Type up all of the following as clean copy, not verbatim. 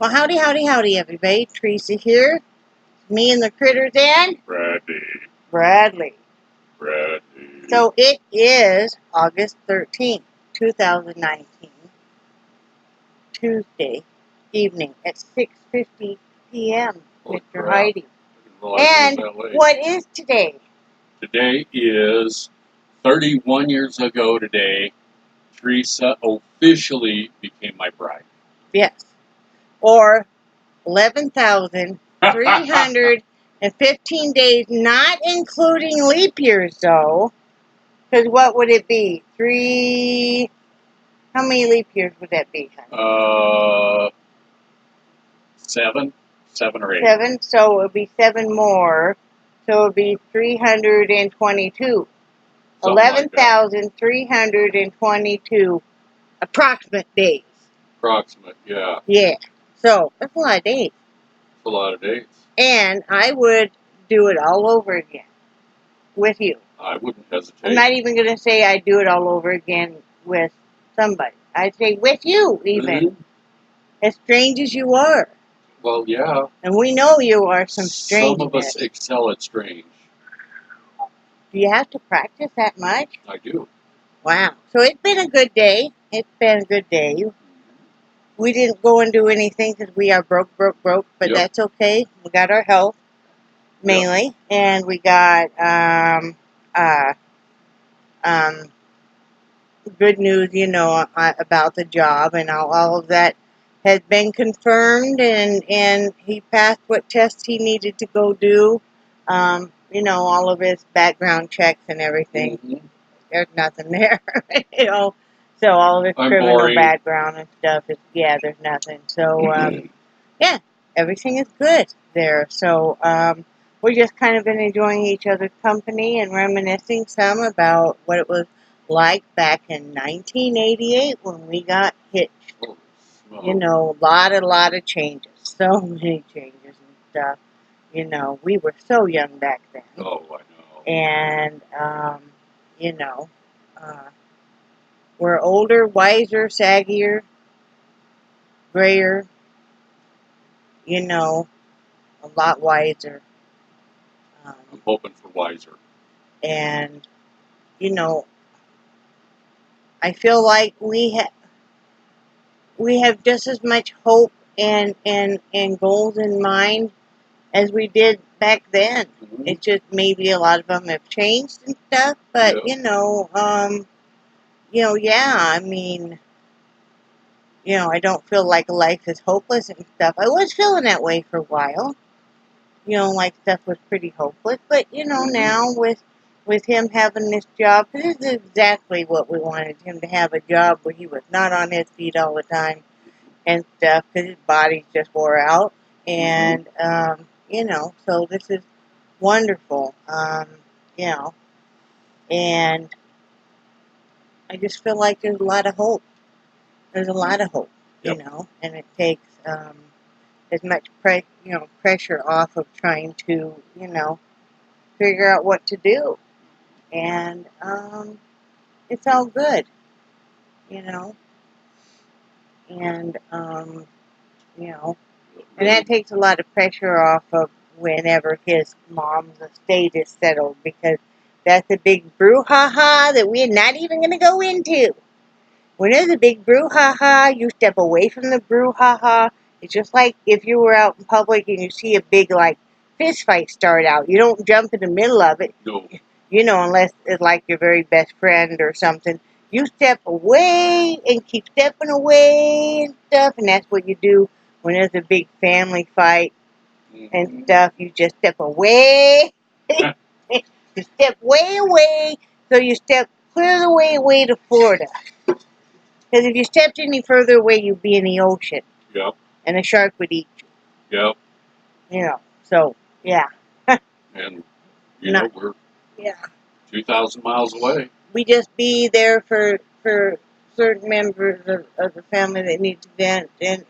Well, howdy, howdy, howdy, everybody. Theresa here. Me and the critters and Bradley. So it is August 13th, 2019, Tuesday evening at 6:50 p.m., Mr. Heide. And what is today? Today is 31 years ago today, Theresa officially became my bride. Yes. Or 11,315 days, not including leap years, though. Because what would it be? How many leap years would that be, honey? 7 or 8. 7, so it would be 7 more. So it would be 322. 11,322 approximate days. Approximate, yeah. Yeah. So that's a lot of days. It's a lot of days. And I would do it all over again with you. I wouldn't hesitate. I'm not even going to say I'd do it all over again with somebody. I'd say with you, even. Mm-hmm. As strange as you are. Well, yeah. And we know you are some strange. Some of us excel at strange. Do you have to practice that much? I do. Wow. So it's been a good day. It's been a good day. We didn't go and do anything because we are broke, but Yep. that's okay. We got our health, mainly. Yep. And we got good news, about the job, and all of that has been confirmed, and he passed what tests he needed to go do. All of his background checks and everything. Mm-hmm. There's nothing there, So all of his criminal background and stuff there's nothing. So, yeah, everything is good there. So, we're just kind of been enjoying each other's company and reminiscing some about what it was like back in 1988 when we got hitched. A lot of changes. So many changes and stuff. We were so young back then. Oh, I know. And, we're older, wiser, saggier, grayer, a lot wiser. I'm hoping for wiser. And, I feel like we have just as much hope and goals in mind as we did back then. Mm-hmm. It's just maybe a lot of them have changed and stuff, but, I don't feel like life is hopeless and stuff. I was feeling that way for a while. Like stuff was pretty hopeless. But, now with him having this job, this is exactly what we wanted him to have, a job where he was not on his feet all the time and stuff, because his body just wore out. And, so this is wonderful, and I just feel like there's a lot of hope. There's a lot of hope, yep. And it takes as much pressure off of trying to, figure out what to do. And it's all good, and, and that takes a lot of pressure off of whenever his mom's estate is settled, because that's a big brouhaha that we're not even going to go into. When there's a big brouhaha, you step away from the brouhaha. It's just like if you were out in public and you see a big, fist fight start out. You don't jump in the middle of it. No. Unless it's like your very best friend or something. You step away and keep stepping away and stuff, and that's what you do when there's a big family fight and stuff. You just step away. You step way away, so you step clear the way away to Florida. Because if you stepped any further away, you'd be in the ocean. Yep. And a shark would eat you. Yep. So, yeah. And, we're 2,000 miles away. We just be there for certain members of the family that need to vent and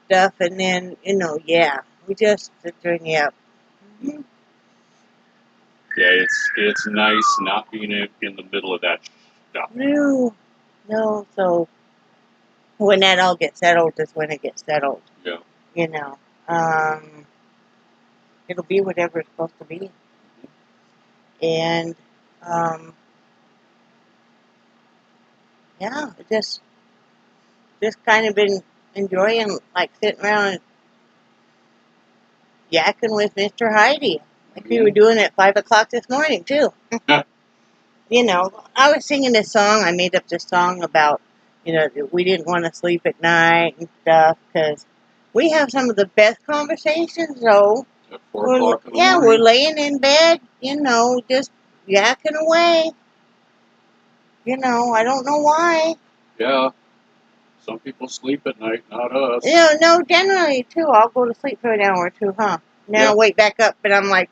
stuff. And then, we just sit there and yep. Mm-hmm. Yeah, it's nice not being in the middle of that stuff. No, so when that all gets settled is when it gets settled. Yeah. You know, it'll be whatever it's supposed to be. And, yeah, just kind of been enjoying, like, sitting around and yakking with Mr. Heide. Like we were doing at 5 o'clock this morning, too. You know, I was singing this song. I made up this song about, you know, that we didn't want to sleep at night and stuff, because we have some of the best conversations, though. At 4 o'clock in the morning? We're laying in bed, you know, just yakking away. You know, I don't know why. Yeah. Some people sleep at night, not us. You know, no, generally, too, I'll go to sleep for an hour or two, huh? And then I'll wake back up, and I'm like,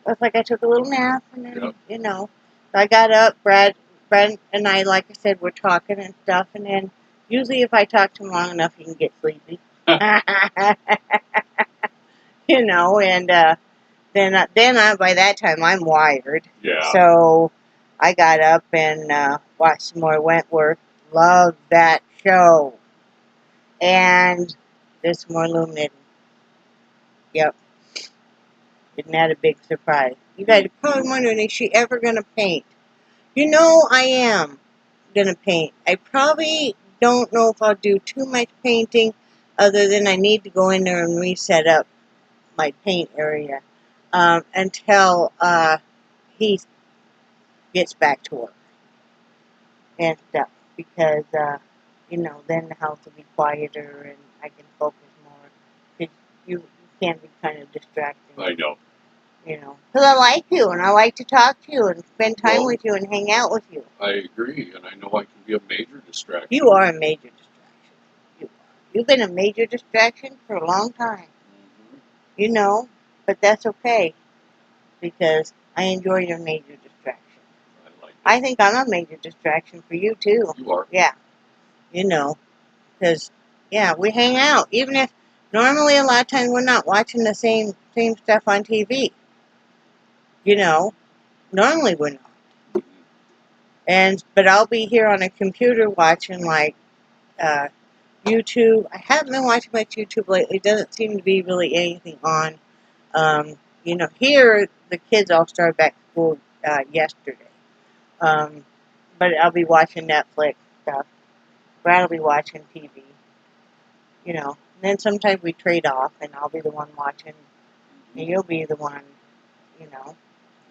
it's like I took a little nap, and then, you know. So I got up, Brad and I, like I said, were talking and stuff, and then usually if I talk to him long enough, he can get sleepy. You know, and then by that time, I'm wired. Yeah. So I got up and watched some more Wentworth. Love that show. And there's some more illuminating. Yep. Isn't that a big surprise? You guys are probably wondering, is she ever going to paint? You know, I am going to paint. I probably don't know if I'll do too much painting, other than I need to go in there and reset up my paint area until he gets back to work and stuff. Because, you know, then the house will be quieter and I can focus more. Because you can be kind of distracting. I know. You know, because I like you, and I like to talk to you, and spend time with you, and hang out with you. I agree, and I know I can be a major distraction. You are a major distraction. You are. You've been a major distraction for a long time. Mm-hmm. You know, but that's okay, because I enjoy your major distraction. I think I'm a major distraction for you, too. You are. Yeah. You know, because, yeah, we hang out, even if normally a lot of times we're not watching the same stuff on TV. You know, normally we're not. But I'll be here on a computer watching, like, YouTube. I haven't been watching much YouTube lately. Doesn't seem to be really anything on. You know, here, the kids all started back to school yesterday. But I'll be watching Netflix stuff. Brad will be watching TV. You know, and then sometimes we trade off, and I'll be the one watching, and you'll be the one, you know.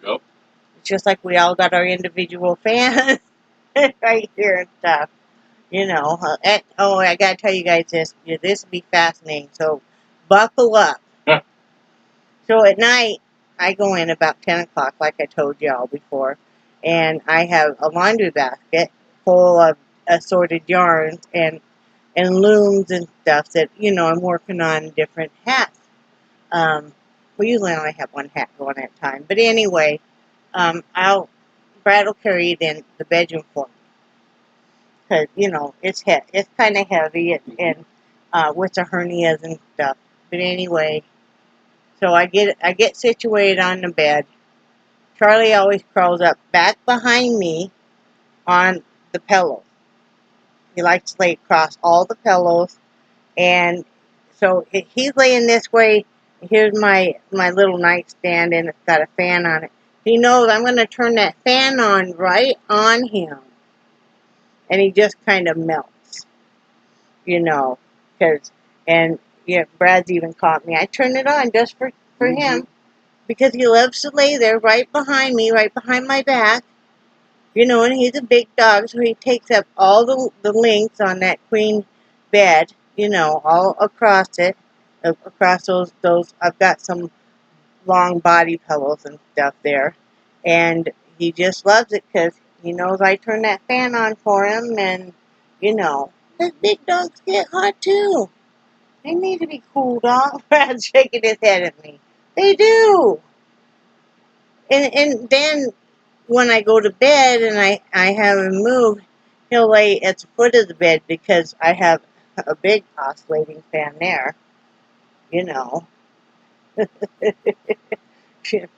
Yep. It's just like we all got our individual fans right here and stuff. You know. I got to tell you guys this. This will be fascinating, so buckle up. So at night, I go in about 10 o'clock, like I told y'all before, and I have a laundry basket full of assorted yarns and looms and stuff that, you know, I'm working on different hats. We usually only have one hat going at a time. But anyway, Brad will carry it in the bedroom for me. Because, you know, it's kind of heavy and with the hernias and stuff. But anyway, so I get situated on the bed. Charlie always crawls up back behind me on the pillow. He likes to lay across all the pillows. And so he's laying this way. Here's my little nightstand, and it's got a fan on it. He knows I'm going to turn that fan on right on him. And he just kind of melts, you know. Brad's even caught me. I turn it on just for him, because he loves to lay there right behind me, right behind my back. You know, and he's a big dog, so he takes up all the length on that queen bed, you know, all across it. Across those, I've got some long body pillows and stuff there. And he just loves it because he knows I turn that fan on for him. And, you know, his big dogs get hot too. They need to be cooled off. Brad's shaking his head at me. They do. And then when I go to bed and I have him moved, he'll lay at the foot of the bed because I have a big oscillating fan there. You know.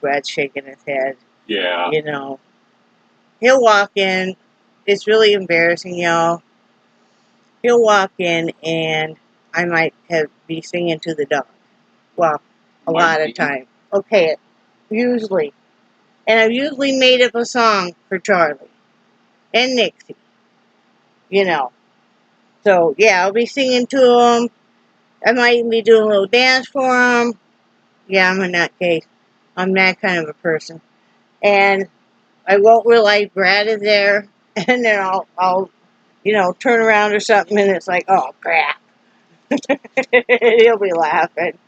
Brad's shaking his head. Yeah. You know. He'll walk in. It's really embarrassing, y'all. he'll walk in and I might be singing to the dog. Well, a lot of time. Okay, usually. And I've usually made up a song for Charlie and Nixie, you know. So, yeah, I'll be singing to him. I might even be doing a little dance for him. Yeah, I'm in that case. I'm that kind of a person. And I won't realize Brad is there. And then I'll turn around or something and it's like, oh, crap. He'll be laughing.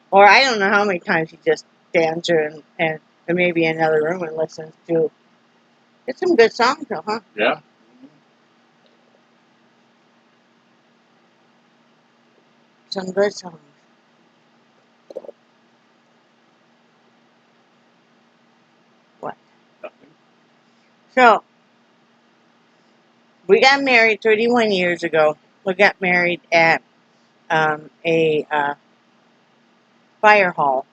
Or I don't know how many times he just stands there and maybe in another room and listens to. It's some good songs though, huh? Yeah. Some good songs. What? Nothing. So, we got married 31 years ago. We got married at a fire hall.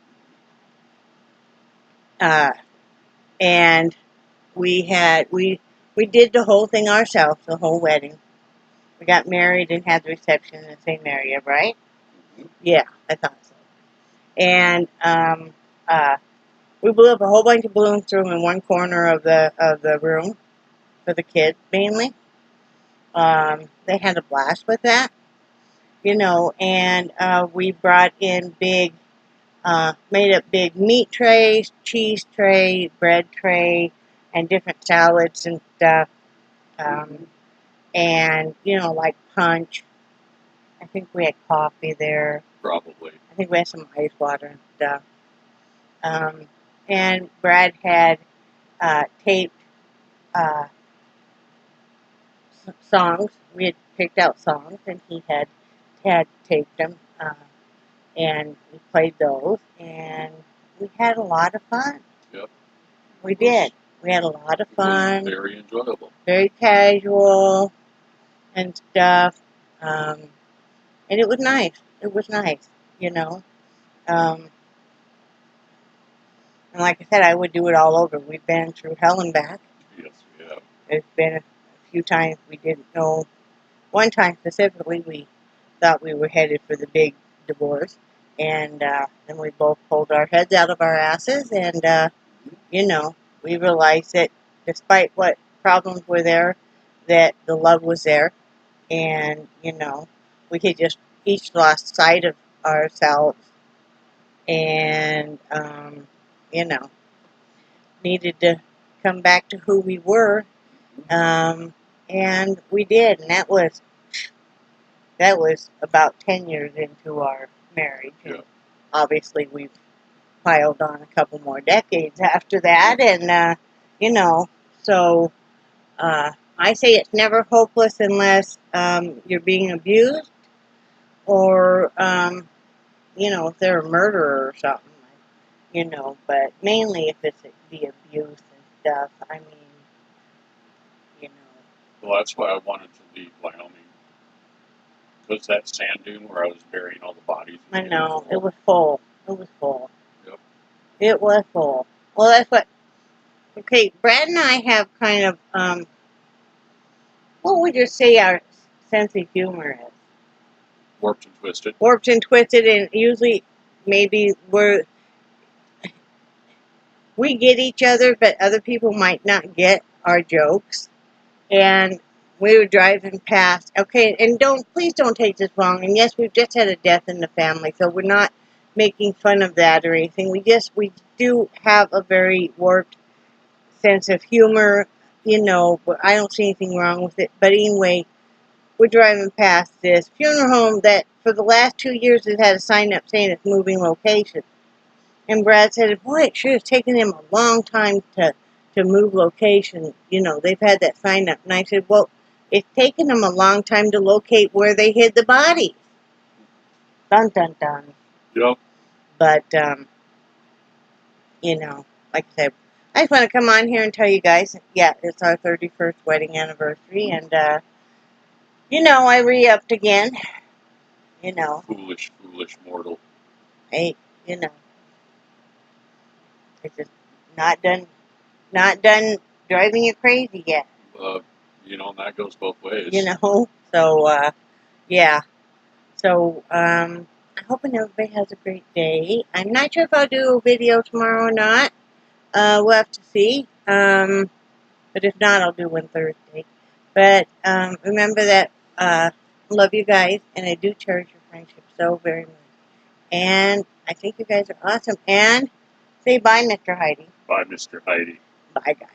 And we did the whole thing ourselves, the whole wedding. We got married and had the reception in the same area, right? Yeah, I thought so. And we blew up a whole bunch of balloons through them in one corner of the room for the kids mainly. They had a blast with that, and we brought in made up big meat trays, cheese tray, bread tray, and different salads and stuff. And, like punch. I think we had coffee there. Probably. I think we had some ice water and stuff. And Brad had taped songs. We had picked out songs, and he had taped them, and we played those, and we had a lot of fun. Yep. We did. We had a lot of fun. Very enjoyable. Very casual and stuff. And it was nice. It was nice, And like I said, I would do it all over. We've been through hell and back. Yes, we have. There's been a few times we didn't know. One time specifically, we thought we were headed for the big divorce. And then we both pulled our heads out of our asses. And, we realized that despite what problems were there, that the love was there. And, we had just each lost sight of ourselves. And, needed to come back to who we were, and we did, and that was about 10 years into our marriage. Yeah. And obviously, we've piled on a couple more decades after that, and so I say it's never hopeless unless you're being abused, or if they're a murderer or something. But mainly if it's the abuse and stuff. I mean, Well, that's why I wanted to leave Wyoming. Because that sand dune where I was burying all the bodies. I know, it was full. It was full. Yep. It was full. Well, that's what, okay, Brad and I have kind of, what would you say our sense of humor is? Warped and twisted. Warped and twisted, and usually maybe we get each other, but other people might not get our jokes. And we were driving past. Okay, and please don't take this wrong. And yes, we've just had a death in the family, so we're not making fun of that or anything. We do have a very warped sense of humor, but I don't see anything wrong with it. But anyway, we're driving past this funeral home that for the last 2 years has had a sign up saying it's moving location. And Brad said, boy, it sure has taken them a long time to move location. They've had that sign up. And I said, well, it's taken them a long time to locate where they hid the bodies. Dun, dun, dun. Yep. But, like I said, I just want to come on here and tell you guys, yeah, it's our 31st wedding anniversary. And, I re-upped again. Foolish, foolish mortal. Hey, it's just not done driving you crazy yet. you know, and that goes both ways. You know, so, yeah. So, I hope everybody has a great day. I'm not sure if I'll do a video tomorrow or not. We'll have to see. But if not, I'll do one Thursday. But, remember that, love you guys, and I do cherish your friendship so very much. And I think you guys are awesome. And say bye, Mr. Heide. Bye, Mr. Heide. Bye, guys.